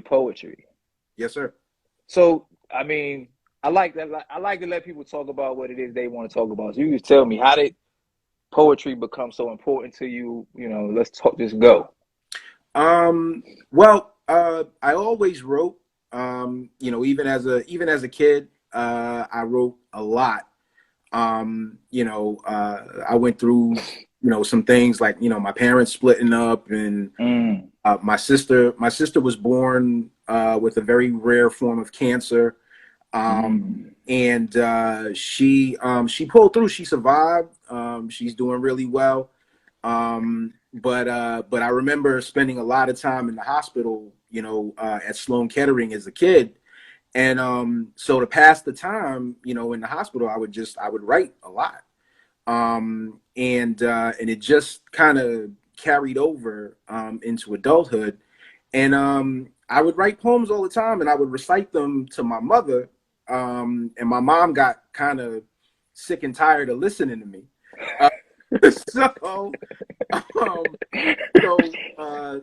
poetry. Yes, sir. So, I mean, I like that. I like to let people talk about what it is they want to talk about. So you can tell me, how did poetry become so important to you? You know, let's talk. Just go. Well, I always wrote. Even as a kid, I wrote a lot. I went through, some things like, my parents splitting up, and Mm, my sister was born with a very rare form of cancer. mm, And she pulled through. She survived. She's doing really well. But I remember spending a lot of time in the hospital, at Sloan Kettering as a kid. And so to pass the time, in the hospital, I would write a lot. And it just kind of carried over into adulthood. And I would write poems all the time, and I would recite them to my mother. And my mom got kind of sick and tired of listening to me. Uh, so um,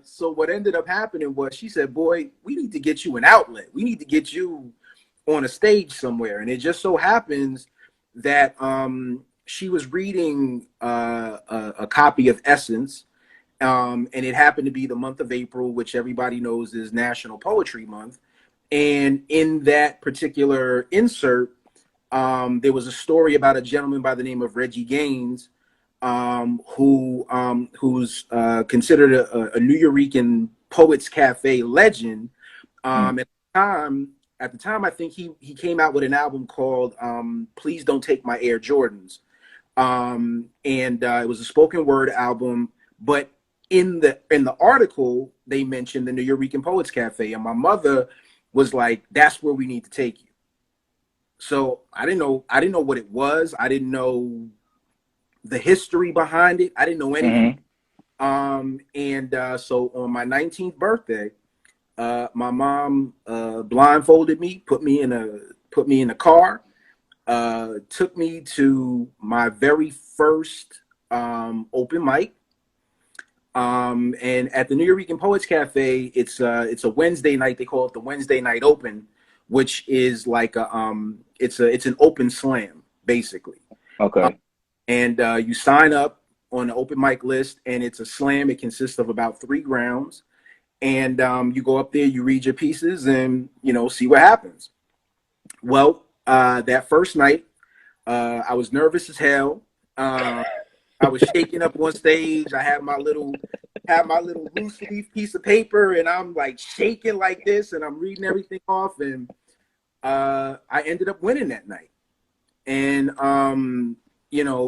so what ended up happening was, she said, "Boy, we need to get you an outlet. We need to get you on a stage somewhere." And it just so happens that she was reading a copy of Essence, and it happened to be the month of April, which everybody knows is National Poetry Month. And in that particular insert, there was a story about a gentleman by the name of Reggie Gaines, who's considered a New Eurekan Poets Cafe legend. mm. At the time, I think he came out with an album called "Please Don't Take My Air Jordans," and it was a spoken word album. But in the article, they mentioned the New Eurekan Poets Cafe, and my mother was like, "That's where we need to take you." So I didn't know what it was. I didn't know the history behind it. I didn't know anything. Mm-hmm. So on my 19th birthday, my mom blindfolded me, put me in a car, took me to my very first open mic. And at the New Eurekan Poets Cafe, it's a Wednesday night. They call it the Wednesday Night Open, which is like it's an open slam basically. Uh, Okay. and you sign up on the open mic list, and it's a slam. It consists of about 3 rounds, and you go up there, you read your pieces, and see what happens. Well, that first night, I was nervous as hell. Uh, I was shaking up on stage. I had my little loose leaf piece of paper, and I'm like shaking like this, and I'm reading everything off, and I ended up winning that night. And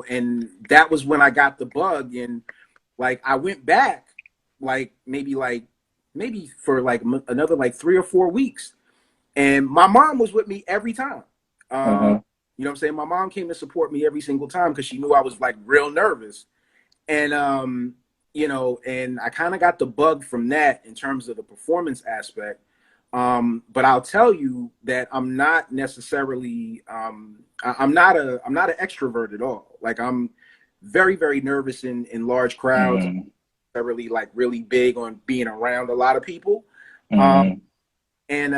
and that was when I got the bug, and like I went back, maybe for like another like 3 or 4 weeks, and my mom was with me every time. Um, Uh-huh. what I'm saying? My mom came to support me every single time because she knew I was like real nervous. And and I kind of got the bug from that in terms of the performance aspect. But I'll tell you that I'm not necessarily I'm not an extrovert at all. Like, I'm very, very nervous in large crowds. Mm-hmm. I'm really big on being around a lot of people. Um, Mm-hmm. and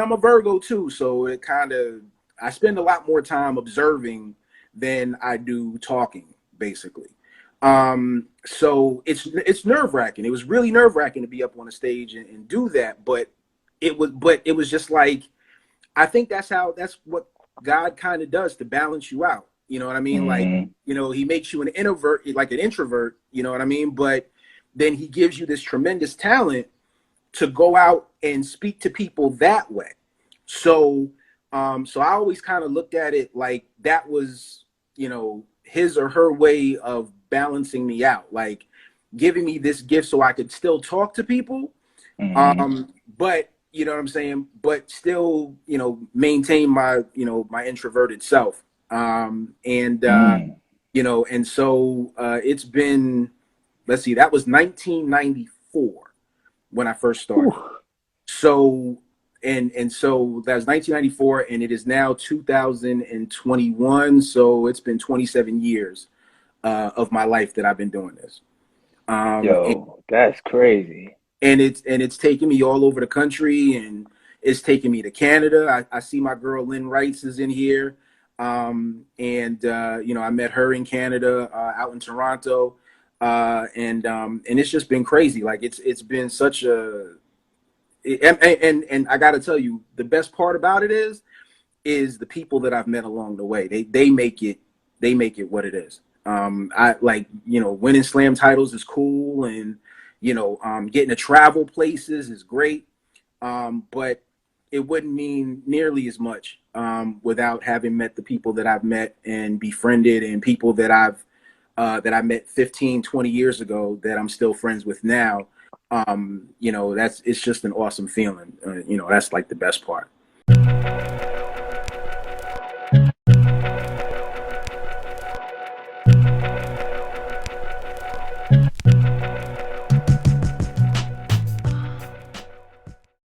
I'm a Virgo too, so it kind of, I spend a lot more time observing than I do talking, basically. So it's nerve wracking. It was really nerve wracking to be up on a stage and do that, but it was just like, I think that's what God kind of does to balance you out. You know what I mean? Like, Mm-hmm. he makes you an introvert, like an introvert. You know what I mean? But then he gives you this tremendous talent to go out and speak to people that way. So, so I always kind of looked at it like that was, his or her way of balancing me out, like giving me this gift so I could still talk to people, Mm-hmm. but you know what I'm saying, but still, maintain my introverted self. And so it's been, let's see, that was 1994 when I first started. Whew. So so that was 1994, and it is now 2021. So it's been 27 years of my life that I've been doing this. And Yo, that's crazy. it's taking me all over the country, and it's taking me to Canada. I see my girl Lynn Wrights is in here, and you know, I met her in Canada, out in Toronto, and it's just been crazy. Like it's been such a and I got to tell you, the best part about it is the people that I've met along the way. They make it what it is. I like, you know, winning slam titles is cool, and you know, getting to travel places is great. But it wouldn't mean nearly as much without having met the people that I've met and befriended, and people that I met 15, 20 years ago that I'm still friends with now. You know, it's just an awesome feeling. You know, that's like the best part.